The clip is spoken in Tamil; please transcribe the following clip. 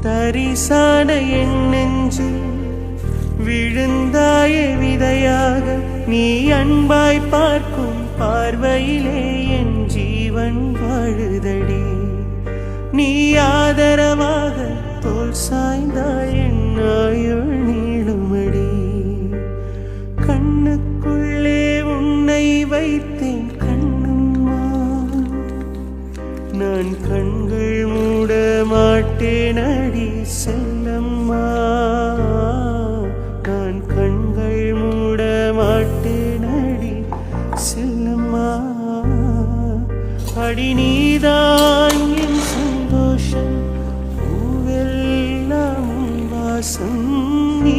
தரிசான என் நெஞ்சில் விழுந்தாய விதையாக நீ அன்பாய் பார்க்கும் பார்வையிலே என் ஜீவன் வாழுதடி. நீ ஆதரவாக தோல் சாய்ந்தாய் என் ஆயுள் நீளுமடி. கண்ணுக்குள்ளே உன்னை வைத்தேன் கண்ணம்மா, நான் கண்கள் மூட மாட்டேன் அடி செல்லம்மா. நான் கண்கள் மூட மாட்டேன் அடி செல்லம்மா. அடி நீதான் என் சந்தோஷம், பூவெல்லாம் வாசம் நீ